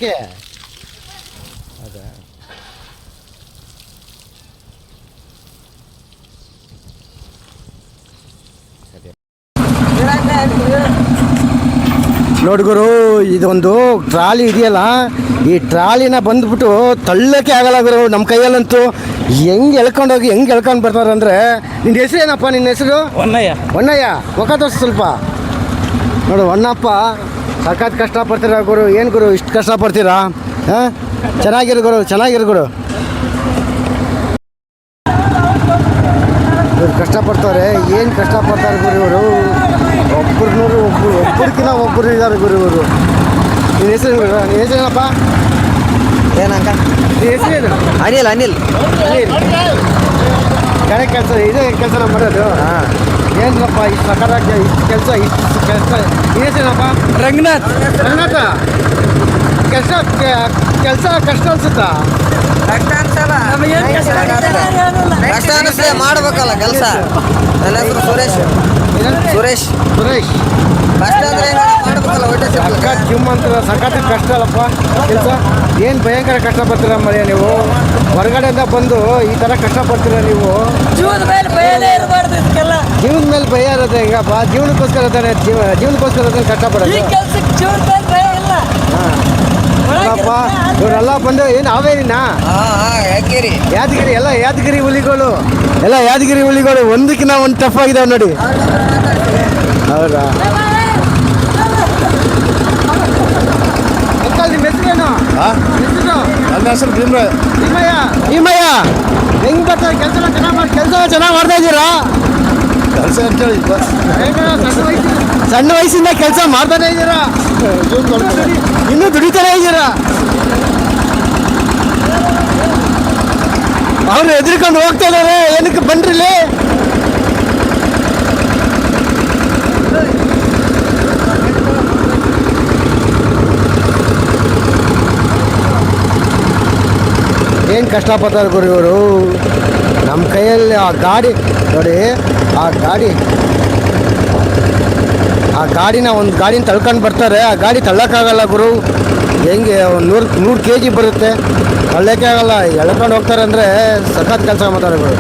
ಯಾಕೆ ಅದೇ ನೋಡಿ ಗುರು, ಇದೊಂದು ಟ್ರಾಲಿ ಇದೆಯಲ್ಲ, ಈ ಟ್ರಾಲಿನ ಬಂದ್ಬಿಟ್ಟು ತಳ್ಳಕ್ಕೆ ಆಗಲ್ಲ ಗುರು ನಮ್ಮ ಕೈಯಲ್ಲಂತೂ. ಹೆಂಗೆ ಎಳ್ಕೊಂಡೋಗಿ ಹೆಂಗೆ ಎಳ್ಕೊಂಡು ಬರ್ತಾರೆ ಅಂದರೆ. ನಿನ್ನ ಹೆಸರು ಏನಪ್ಪ? ನಿನ್ನ ಹೆಸರು ಹೊನ್ನಯ್ಯ. ಹೊನ್ನಯ್ಯ, ಮುಖ ತೋರಿಸಿ ಸ್ವಲ್ಪ. ನೋಡು ಹೊನ್ನಪ್ಪ, ಸಖತ್ ಕಷ್ಟಪಡ್ತೀರಾ ಗುರು. ಏನು ಗುರು ಇಷ್ಟು ಕಷ್ಟಪಡ್ತೀರಾ? ಹಾಂ, ಚೆನ್ನಾಗಿರು ಗುರು, ಚೆನ್ನಾಗಿರು ಗುರು. ಇವ್ರು ಕಷ್ಟಪಡ್ತಾರೆ, ಏನು ಕಷ್ಟಪಡ್ತಾರೆ ಗುರು ಇವರು. ಒಬ್ಬರಿಗಿನ್ನ ಒಬ್ಬರು ಇದ್ದಾರೆ ಗುರು ಇವರು. ನಿನ್ನ ಹೆಸರು ಗುರು? ನಿನ್ನ ಹೆಸರೇನಪ್ಪ? ಏನಂಕ? ನಿನ್ನ ಹೆಸರೇನು? ಅನಿಲ್. ಅನಿಲ್ ಕಡೆ ಕೆಲಸ ಇದೇ ಕೆಲಸ ಮಾಡೋದು. ಹಾಂ. ಏನಪ್ಪ ಇಷ್ಟು ಸಕಾರಾಗಿ ಇಷ್ಟು ಕೆಲಸ ನಿನ್ನ ಹೆಸರೇನಪ್ಪ? ರಂಗನಾಥ್. ರಂಗನಾಥ, ಕೆಲಸ ಕಷ್ಟ ಅನ್ಸುತ್ತಾ? ಕಷ್ಟ ಅನಿಸ್ತದೆ, ಮಾಡ್ಬೇಕಲ್ಲ ಕೆಲಸ. ನನ್ನ ಹೆಸರು ಸುರೇಶ್. ಸುರೇಶ್ ಸುರೇಶ್. ಕಷ್ಟ ಅಂದ್ರೆ ಮಾಡ್ಬೇಕಲ್ಲ, ಒಳ್ಳೆ ಸಖತ್ ಜಿಮ್ ಅಂತೀರ, ಸಖತ್ ಕಷ್ಟ ಅಲ್ಲಪ್ಪ ಕೆಲಸ. ಏನು ಭಯಂಕರ ಕಷ್ಟಪಡ್ತೀರ ಮರ್ಯ ನೀವು. ಹೊರಗಡೆಯಿಂದ ಬಂದು ಈ ಥರ ಕಷ್ಟಪಡ್ತೀರ ನೀವು. ಜೀವನದ ಮೇಲೆ ಭಯ ಇರೋದು ಹೆಂಗಪ್ಪ? ಜೀವನಕ್ಕೋಸ್ಕರ ತಾನೆ ಜೀವನಕ್ಕೋಸ್ಕರ ತಾನೆ ಕಷ್ಟಪಡೋದು. ಹಾಂ, ಇವರೆಲ್ಲ ಬಂದು ಏನು ಹಾವೇರಿನಾ? ಯಾದಗಿರಿ ಎಲ್ಲ ಯಾದಗಿರಿ ಹುಲಿಗಳು, ಎಲ್ಲ ಯಾದಗಿರಿ ಹುಲಿಗಳು. ಒಂದಕ್ಕಿಂತ ಒಂದು ಟಫ್ ಆಗಿದಾವೆ ನೋಡಿ. ಹೌದಾ? ಅಂಕಲ್ ನಿಮ್ಮ ಹೆಸರೇನು? ಹೆಸರು? ನನ್ನ ಹೆಸರು ಭೀಮಯ್ಯ. ಭೀಮಯ್ಯ, ಹೆಂಗ್ ಬರ್ತಾರೆ ಕೆಲಸ ಚೆನ್ನಾಗಿ ಮಾಡ್ತಾ ಇದ್ದೀರಾ? ಕೆಲಸ ಅಂತೇಳಿ ಸಣ್ಣ ವಯಸ್ಸಿಂದ ಕೆಲಸ ಮಾಡ್ತಾನೆ ಇದ್ದೀರಾ? ಇನ್ನೂ ದುಡಿತಾನೆ ಇದ್ದೀರಾ? ಅವ್ರು ಎದ್ರಿಕೊಂಡು ಹೋಗ್ತಾ ಇದ್ದಾರೆ. ಏನಕ್ಕೆ ಬನ್ರಿಲಿ? ಏನು ಕಷ್ಟಪಡ್ತಾರೆ ಗುರು ಇವರು. ನಮ್ಮ ಕೈಯಲ್ಲಿ ಆ ಗಾಡಿ ನೋಡಿ, ಆ ಗಾಡಿನ ಒಂದು ಗಾಡಿನ ತಳ್ಕೊಂಡು ಬರ್ತಾರೆ. ಆ ಗಾಡಿ ತಳ್ಳೋಕ್ಕಾಗಲ್ಲ ಗುರು. ಹೆಂಗೆ ಒಂದು 100 kg ಬರುತ್ತೆ, ತಳ್ಳೋಕ್ಕೆ ಆಗಲ್ಲ. ಎಳ್ಕೊಂಡು ಹೋಗ್ತಾರೆ ಅಂದರೆ ಸಖತ್ ಕೆಲಸ ಮಾಡ್ತಾರೆ ಗುರು.